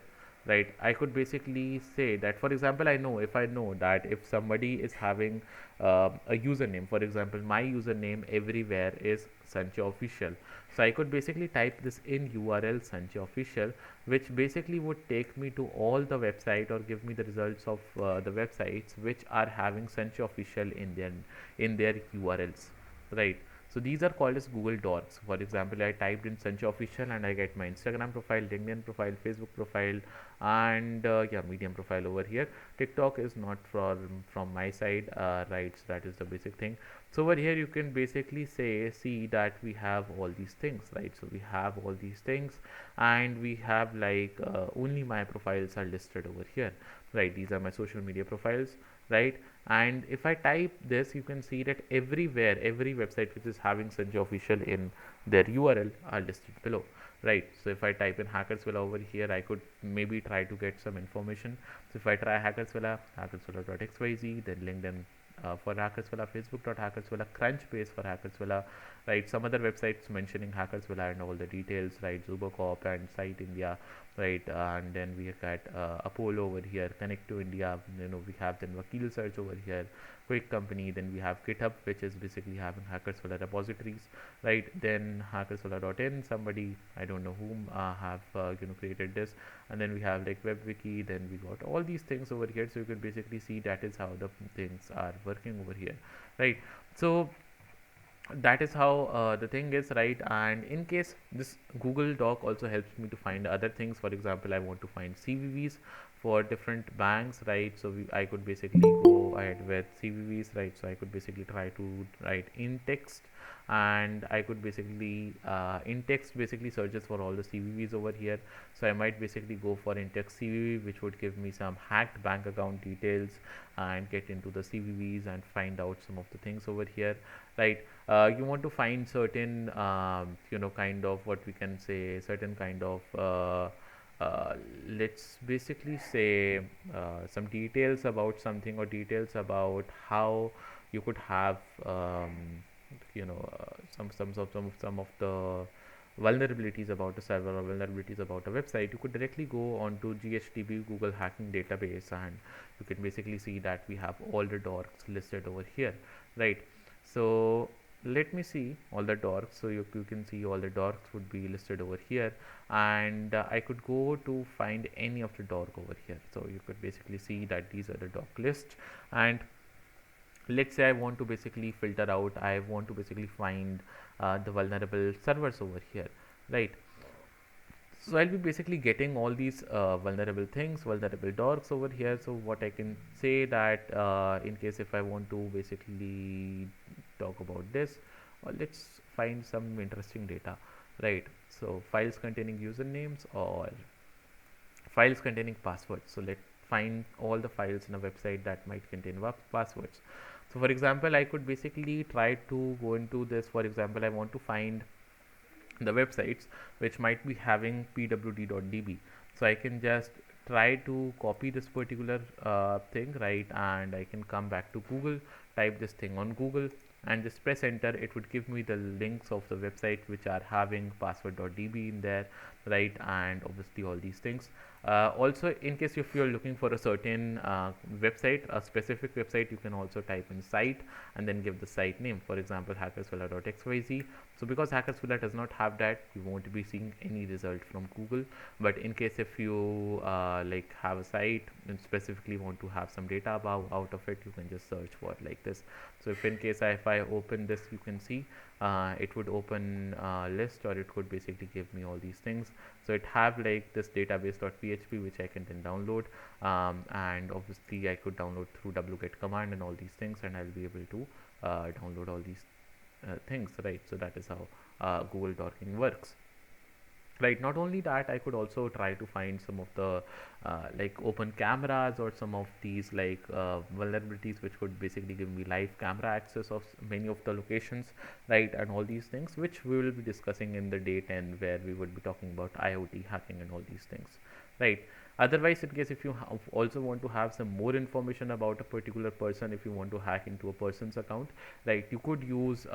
[SPEAKER 1] right? I could basically say that, for example, I know that if somebody is having a username, for example, my username everywhere is Sanchay official, so I could basically type this in URL Sanchay official, which basically would take me to all the website or give me the results of the websites which are having Sanchay official in their URLs, right? So these are called as Google Docs. For example, I typed in Sanchay official and I get my Instagram profile, LinkedIn profile, Facebook profile, and Medium profile over here. TikTok is not from my side, right? So that is the basic thing. So over here you can basically see that we have all these things, right? So we have all these things, and we have like only my profiles are listed over here, right? These are my social media profiles, right? And if I type this, you can see that everywhere, every website which is having Sanchay official in their URL are listed below, right? So if I type in HackersVilla over here, I could maybe try to get some information. So if I try HackersVilla, hackersvilla.xyz, then LinkedIn for HackersVilla, Facebook.HackersVilla, Crunchbase for HackersVilla, right? Some other websites mentioning HackersVilla and all the details, right? Zubercorp and Site India, right? And then we got Apollo over here, Connect to India. We have then Vakil Search over here, Quick Company. Then we have GitHub, which is basically having HackersVilla repositories, right? Then HackersVilla.in, somebody I don't know whom have created this, and then we have like WebWiki. Then we got all these things over here, so you can basically see that is how the things are working over here, right? So that is how the thing is, right? And in case this Google Doc also helps me to find other things, for example, I want to find CVVs for different banks, right? So I could basically go ahead with CVVs, right? So I could basically try to write in text, and I could basically in text basically searches for all the CVVs over here. So I might basically go for in text CVV, which would give me some hacked bank account details, and get into the CVVs and find out some of the things over here, right? You want to find certain kind of what we can say, certain kind of let's basically say some details about something, or details about how you could have some of the vulnerabilities about a server or vulnerabilities about a website. You could directly go onto GHDB, Google Hacking Database, and you can basically see that we have all the docs listed over here, right? So let me see all the docs. So you can see all the docs would be listed over here, and I could go to find any of the doc over here. So you could basically see that these are the doc lists, and let's say I want to basically filter out, I want to basically find the vulnerable servers over here, right? So I'll be basically getting all these vulnerable things, vulnerable docs over here. So what I can say that in case if I want to basically talk about this, let's find some interesting data, right? So files containing usernames or files containing passwords. So let's find all the files in a website that might contain passwords. So for example, I could basically try to go into this. For example, I want to find the websites which might be having pwd.db. So I can just try to copy this particular thing, right, and I can come back to Google, type this thing on Google and just press enter. It would give me the links of the website which are having password.db in there, right, and obviously all these things. Also, in case if you're looking for a certain website, a specific website, you can also type in site and then give the site name, for example hackersvilla.xyz. So because HackersVilla does not have that, you won't be seeing any result from Google. But in case if you like have a site and specifically want to have some data about out of it, you can just search for it like this. So if in case if I open this, you can see it would open list, or it could basically give me all these things. So it have like this database.php which I can then download, and obviously I could download through wget command and all these things, and I'll be able to download all these things, right? So that is how Google docking works, right? Not only that, I could also try to find some of the like open cameras or some of these like vulnerabilities which could basically give me live camera access of many of the locations, right, and all these things which we will be discussing in the day 10, where we would be talking about IoT hacking and all these things, right? Otherwise, in case if you also want to have some more information about a particular person, if you want to hack into a person's account, right, you could use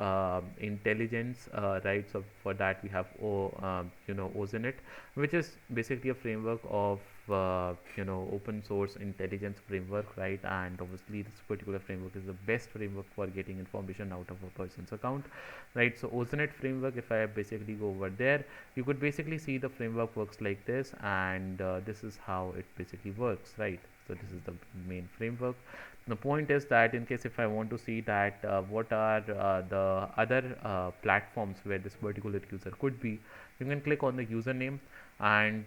[SPEAKER 1] intelligence, right? So for that we have OZNet, which is basically a framework of open source intelligence framework, right? And obviously this particular framework is the best framework for getting information out of a person's account, right? So OZNet framework, if I basically go over there, you could basically see the framework works like this, and this is how it basically works, right? So this is the main framework. The point is that in case if I want to see that what are the other platforms where this particular user could be, you can click on the username, and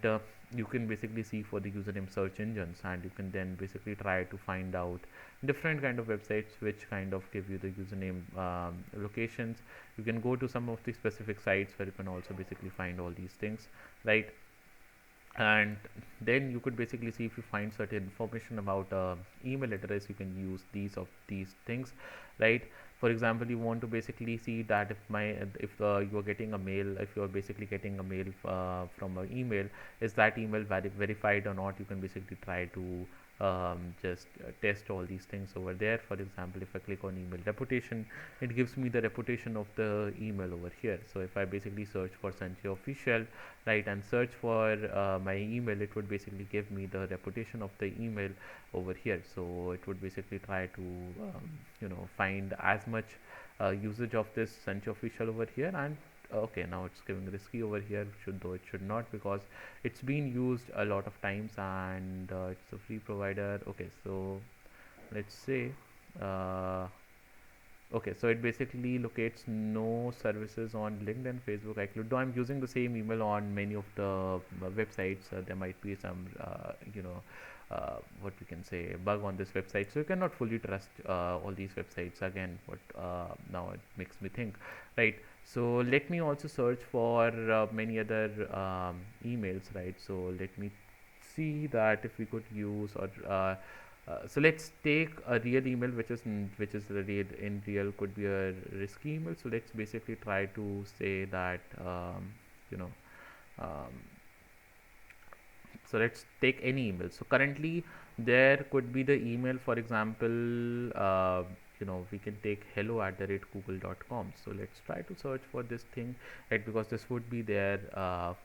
[SPEAKER 1] you can basically see for the username search engines, and you can then basically try to find out different kind of websites which kind of give you the username locations. You can go to some of the specific sites where you can also basically find all these things, right? And then you could basically see if you find certain information about email address, you can use these things, right? For example, you want to basically see that if you are getting a mail, if you are basically getting a mail from an email, is that email verified or not? You can basically try to just test all these things over there. For example, if I click on email reputation, it gives me the reputation of the email over here. So if I basically search for Sanchay official, right, and search for my email, it would basically give me the reputation of the email over here. So it would basically try to find as much usage of this Sanchay official over here. And okay, now it's giving risky over here, though it should not, because it's been used a lot of times, and it's a free provider. Okay, so let's say okay, so it basically locates no services on LinkedIn, Facebook, iCloud. Though I'm using the same email on many of the websites, there might be some what we can say bug on this website, so you cannot fully trust all these websites again. What now it makes me think, right? So let me also search for many other emails, right? So let me see that if we could use, or so let's take a real email which is in real could be a risky email. So let's basically try to say that you know um, so let's take any email. So currently there could be the email, for example, we can take hello@google.com. So let's try to search for this thing, right, because this would be there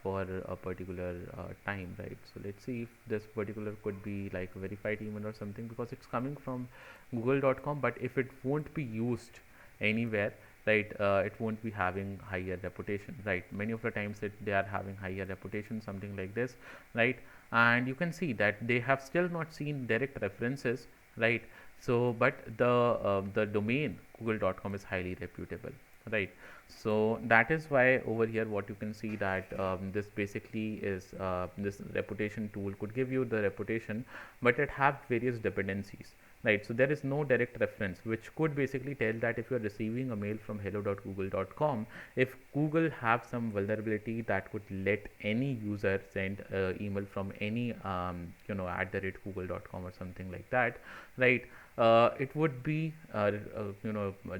[SPEAKER 1] for a particular time, right? So let's see if this particular could be like a verified email or something, because it's coming from google.com. But if it won't be used anywhere, right, it won't be having higher reputation, right? Many of the times they are having higher reputation, something like this, right? And you can see that they have still not seen direct references, right? So but the domain google.com is highly reputable, right? So that is why over here what you can see that this basically is this reputation tool could give you the reputation, but it have various dependencies, right? So there is no direct reference which could basically tell that if you are receiving a mail from hello.google.com, if Google have some vulnerability that could let any user send email from any at the rate google.com or something like that, right? It would be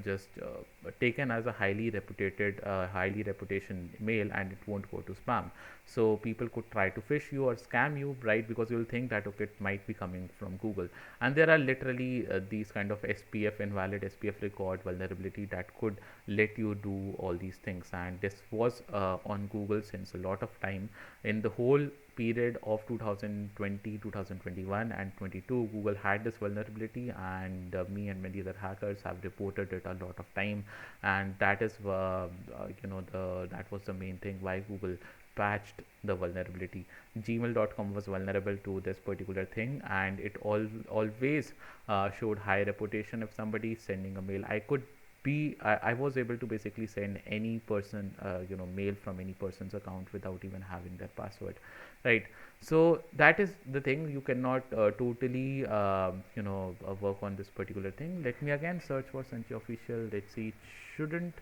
[SPEAKER 1] just taken as a highly reputation mail, and it won't go to spam. So people could try to phish you or scam you, right? Because you'll think that okay, it might be coming from Google. And there are literally these kind of SPF, invalid SPF record vulnerability, that could let you do all these things. And this was on Google since a lot of time. In the whole period of 2020, 2021 and 22, Google had this vulnerability, and me and many other hackers have reported it a lot of time. And that is that was the main thing why Google patched the vulnerability. Gmail.com was vulnerable to this particular thing, and it always showed high reputation. If somebody is sending a mail, I was able to basically send any person mail from any person's account without even having their password, right? So that is the thing. You cannot totally work on this particular thing. Let me again search for Sanchay official. Let's see, it shouldn't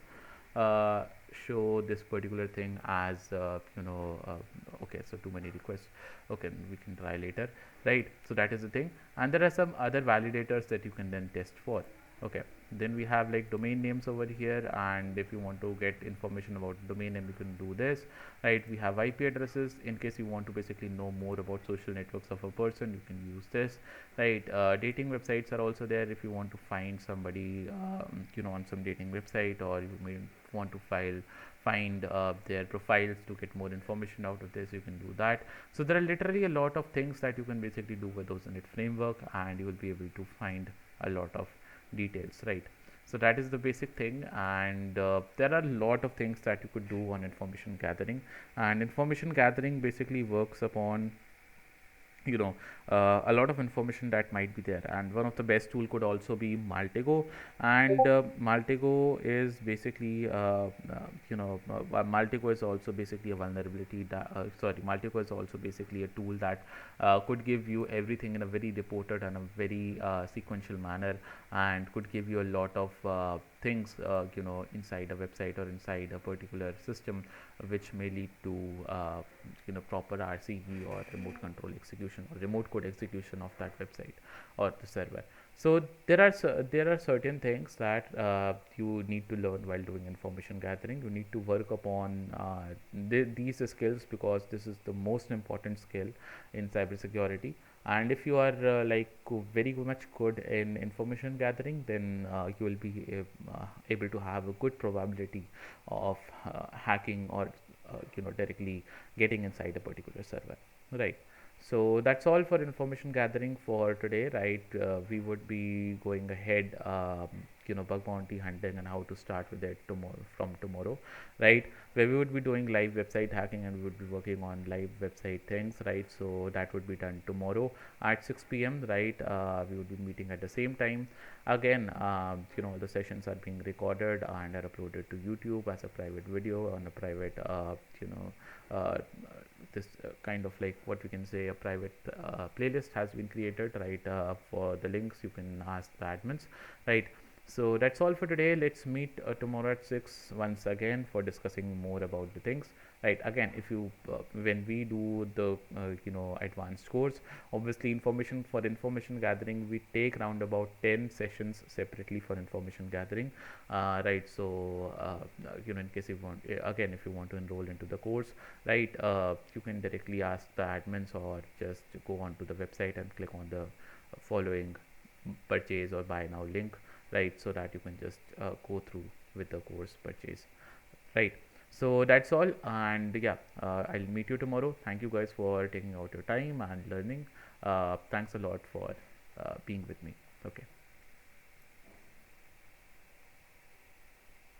[SPEAKER 1] uh, show this particular thing as okay, so too many requests. Okay, we can try later, right? So that is the thing. And there are some other validators that you can then test for. Okay, then we have like domain names over here, and if you want to get information about domain name, you can do this, right? We have IP addresses in case you want to basically know more about social networks of a person, you can use this, right? Dating websites are also there if you want to find somebody on some dating website, or you may want to find their profiles to get more information out of this, you can do that. So there are literally a lot of things that you can basically do with those Oceanit framework, and you will be able to find a lot of details, right? So that is the basic thing. And there are a lot of things that you could do on information gathering. And information gathering basically works upon a lot of information that might be there, and one of the best tool could also be Maltego. And Maltego is basically Maltego is also basically a vulnerability that Maltego is also basically a tool that could give you everything in a very reported and a very sequential manner, and could give you a lot of things inside a website or inside a particular system, which may lead to proper RCE or remote control execution or remote code execution of that website or the server. So there are certain things that you need to learn while doing information gathering. You need to work upon these skills, because this is the most important skill in cybersecurity. And if you are very much good in information gathering, then you will be able to have a good probability of hacking or directly getting inside a particular server, right? So that's all for information gathering for today, right? We would be going ahead bug bounty hunting and how to start with it tomorrow, right? Where we would be doing live website hacking, and we would be working on live website things, right? So that would be done tomorrow at 6 p.m, right? We would be meeting at the same time. Again, the sessions are being recorded and are uploaded to YouTube as a private video on a private uh, this kind of like what we can say a private playlist has been created, right? For the links, you can ask the admins, right? So that's all for today. Let's meet tomorrow at 6 once again for discussing more about the things, right? Again, if you when we do the advanced course, obviously information gathering, we take around about 10 sessions separately for information gathering, right? So in case you want, again, if you want to enroll into the course, right, you can directly ask the admins, or just go on to the website and click on the following purchase or buy now link, right? So that you can just go through with the course purchase, right? So that's all. And yeah, I'll meet you tomorrow. Thank you guys for taking out your time and learning. Thanks a lot for being with me. Okay.